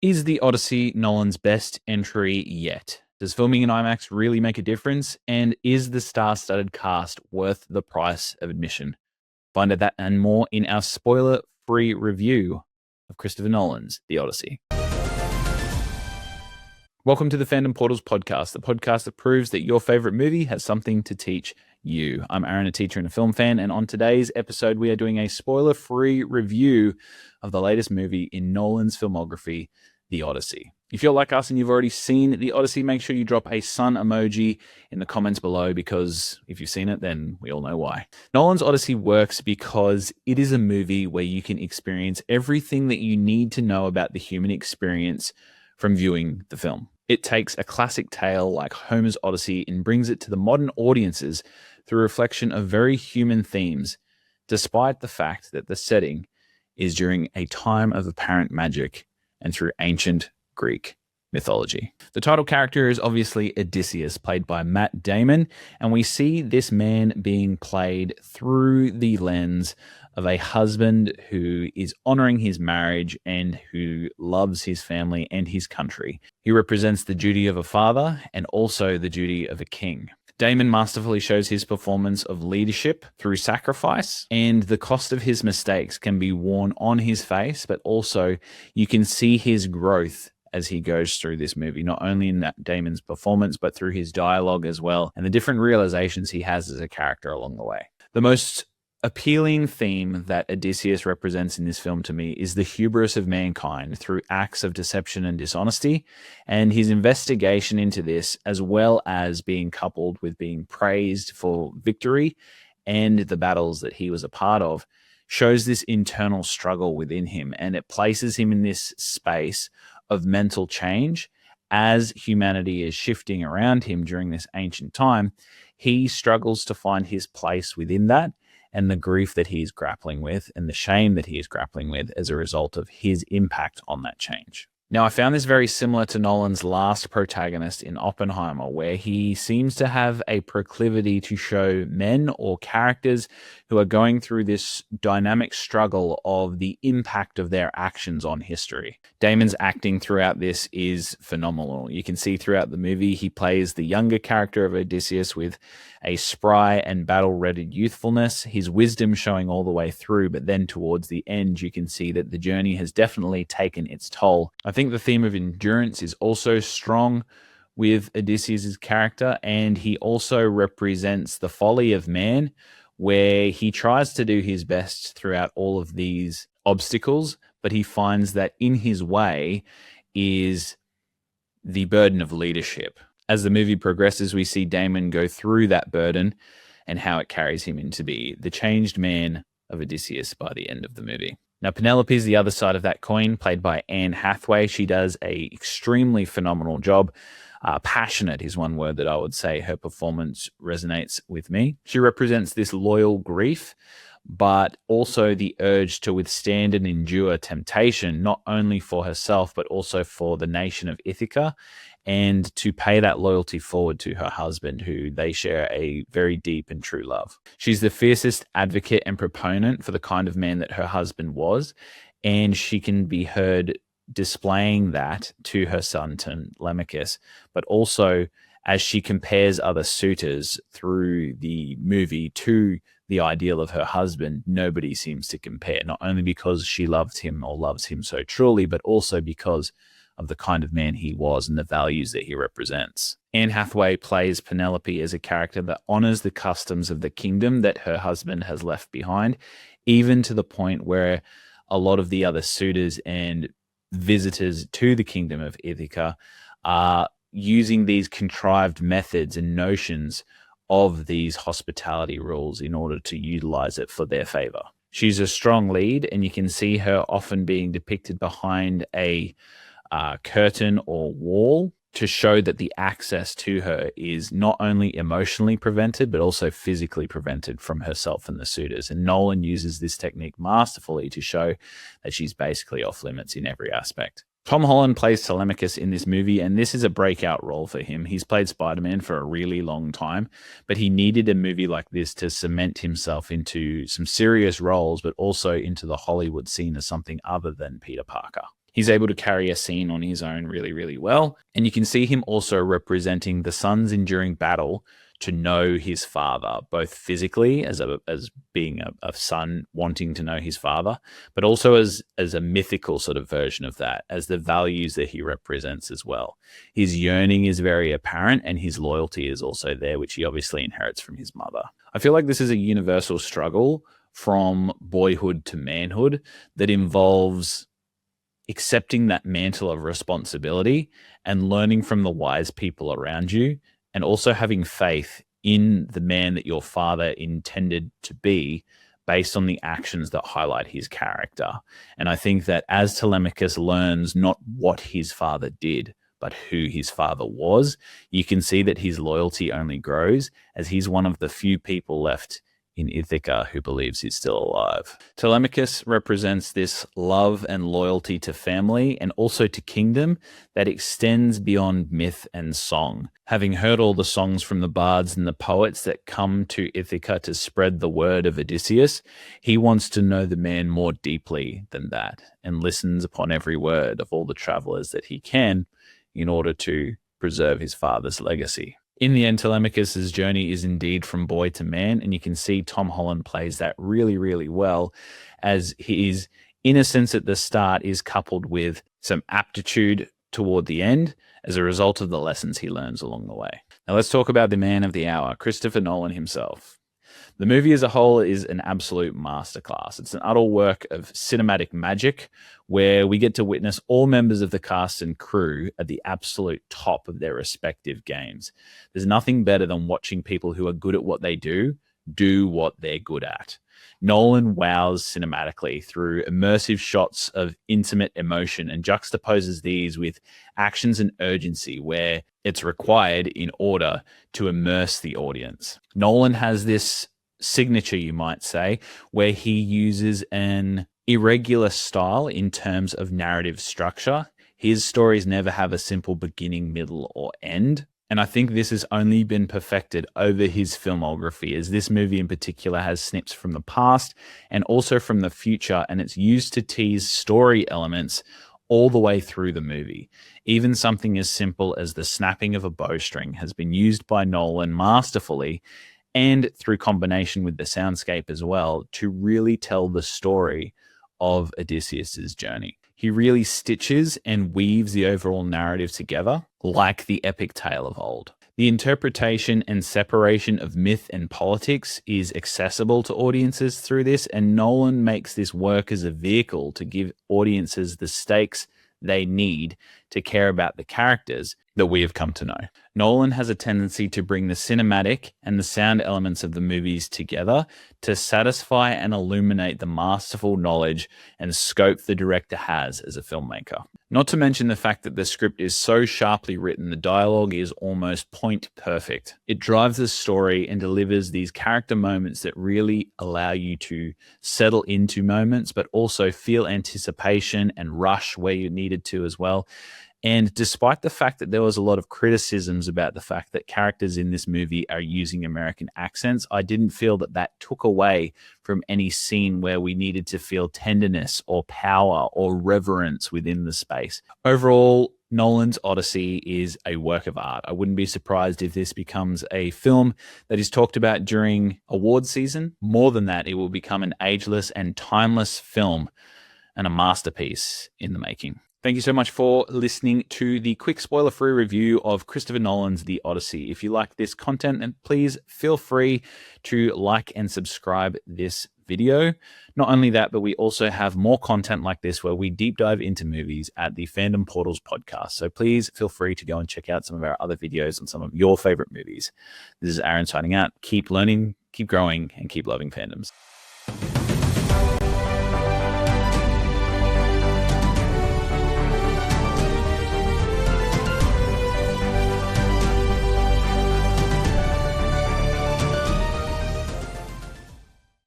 Is the Odyssey Nolan's best entry yet? Does filming in IMAX really make a difference? And is the star-studded cast worth the price of admission? Find out that and more in our spoiler-free review of Christopher Nolan's The Odyssey. Welcome to the Fandom Portals podcast, the podcast that proves that your favorite movie has something to teach you. I'm Aaron, a teacher and a film fan, and on today's episode, we are doing a spoiler-free review of the latest movie in Nolan's filmography, The Odyssey. If you're like us and you've already seen The Odyssey, make sure you drop a sun emoji in the comments below, because if you've seen it, then we all know why. Nolan's Odyssey works because it is a movie where you can experience everything that you need to know about the human experience from viewing the film. It takes a classic tale like Homer's Odyssey and brings it to the modern audiences through reflection of very human themes, despite the fact that the setting is during a time of apparent magic and through ancient Greek mythology. The title character is obviously Odysseus, played by Matt Damon, and we see this man being played through the lens of a husband who is honoring his marriage and who loves his family and his country. He represents the duty of a father and also the duty of a king. Damon masterfully shows his performance of leadership through sacrifice, and the cost of his mistakes can be worn on his face, but also you can see his growth as he goes through this movie, not only in Damon's performance, but through his dialogue as well, and the different realizations he has as a character along the way. The most appealing theme that Odysseus represents in this film to me is the hubris of mankind through acts of deception and dishonesty, and his investigation into this, as well as being coupled with being praised for victory and the battles that he was a part of, shows this internal struggle within him, and it places him in this space of mental change. As humanity is shifting around him during this ancient time, he struggles to find his place within that, and the grief that he's grappling with and the shame that he is grappling with as a result of his impact on that change. Now, I found this very similar to Nolan's last protagonist in Oppenheimer, where he seems to have a proclivity to show men or characters who are going through this dynamic struggle of the impact of their actions on history. Damon's acting throughout this is phenomenal. You can see throughout the movie, he plays the younger character of Odysseus with a spry and battle-ready youthfulness, his wisdom showing all the way through, but then towards the end, you can see that the journey has definitely taken its toll. I think the theme of endurance is also strong with Odysseus' character, and he also represents the folly of man, where he tries to do his best throughout all of these obstacles, but he finds that in his way is the burden of leadership. As the movie progresses, we see Damon go through that burden and how it carries him into be the changed man of Odysseus by the end of the movie. Now, Penelope is the other side of that coin, played by Anne Hathaway. She does an extremely phenomenal job. Passionate is one word that I would say her performance resonates with me. She represents this loyal grief, but also the urge to withstand and endure temptation, not only for herself, but also for the nation of Ithaca, and to pay that loyalty forward to her husband, who they share a very deep and true love. She's the fiercest advocate and proponent for the kind of man that her husband was, and she can be heard displaying that to her son Telemachus, but also as she compares other suitors through the movie to the ideal of her husband, nobody seems to compare, not only because she loved him or loves him so truly, but also because of the kind of man he was and the values that he represents. Anne Hathaway plays Penelope as a character that honors the customs of the kingdom that her husband has left behind, even to the point where a lot of the other suitors and visitors to the kingdom of Ithaca are using these contrived methods and notions of these hospitality rules in order to utilize it for their favor. She's a strong lead, and you can see her often being depicted behind a curtain or wall to show that the access to her is not only emotionally prevented, but also physically prevented from herself and the suitors. And Nolan uses this technique masterfully to show that she's basically off limits in every aspect. Tom Holland plays Telemachus in this movie, and this is a breakout role for him. He's played Spider-Man for a really long time, but he needed a movie like this to cement himself into some serious roles, but also into the Hollywood scene as something other than Peter Parker. He's able to carry a scene on his own really, really well. And you can see him also representing the son's enduring battle to know his father, both physically as being a son wanting to know his father, but also as a mythical sort of version of that, as the values that he represents as well. His yearning is very apparent, and his loyalty is also there, which he obviously inherits from his mother. I feel like this is a universal struggle from boyhood to manhood that involves accepting that mantle of responsibility and learning from the wise people around you, and also having faith in the man that your father intended to be based on the actions that highlight his character. And I think that as Telemachus learns not what his father did, but who his father was, you can see that his loyalty only grows as he's one of the few people left in Ithaca who believes he's still alive. Telemachus represents this love and loyalty to family and also to kingdom that extends beyond myth and song. Having heard all the songs from the bards and the poets that come to Ithaca to spread the word of Odysseus, he wants to know the man more deeply than that and listens upon every word of all the travelers that he can in order to preserve his father's legacy. In the end, Telemachus' journey is indeed from boy to man, and you can see Tom Holland plays that really, really well, as his innocence at the start is coupled with some aptitude toward the end as a result of the lessons he learns along the way. Now let's talk about the man of the hour, Christopher Nolan himself. The movie as a whole is an absolute masterclass. It's an utter work of cinematic magic where we get to witness all members of the cast and crew at the absolute top of their respective games. There's nothing better than watching people who are good at what they do what they're good at. Nolan wows cinematically through immersive shots of intimate emotion and juxtaposes these with actions and urgency where it's required in order to immerse the audience. Nolan has this signature, you might say, where he uses an irregular style in terms of narrative structure. His stories never have a simple beginning, middle, or end. And I think this has only been perfected over his filmography, as this movie in particular has snips from the past and also from the future, and it's used to tease story elements all the way through the movie. Even something as simple as the snapping of a bowstring has been used by Nolan masterfully, and through combination with the soundscape as well, to really tell the story of Odysseus's journey. He really stitches and weaves the overall narrative together like the epic tale of old. The interpretation and separation of myth and politics is accessible to audiences through this, and Nolan makes this work as a vehicle to give audiences the stakes they need to care about the characters that we have come to know. Nolan has a tendency to bring the cinematic and the sound elements of the movies together to satisfy and illuminate the masterful knowledge and scope the director has as a filmmaker. Not to mention the fact that the script is so sharply written, the dialogue is almost point perfect. It drives the story and delivers these character moments that really allow you to settle into moments, but also feel anticipation and rush where you needed to as well. And despite the fact that there was a lot of criticisms about the fact that characters in this movie are using American accents, I didn't feel that that took away from any scene where we needed to feel tenderness or power or reverence within the space. Overall, Nolan's Odyssey is a work of art. I wouldn't be surprised if this becomes a film that is talked about during awards season. More than that, it will become an ageless and timeless film and a masterpiece in the making. Thank you so much for listening to the quick spoiler-free review of Christopher Nolan's The Odyssey. If you like this content, then please feel free to like and subscribe this video. Not only that, but we also have more content like this where we deep dive into movies at the Fandom Portals podcast. So please feel free to go and check out some of our other videos on some of your favorite movies. This is Aaron signing out. Keep learning, keep growing, and keep loving fandoms.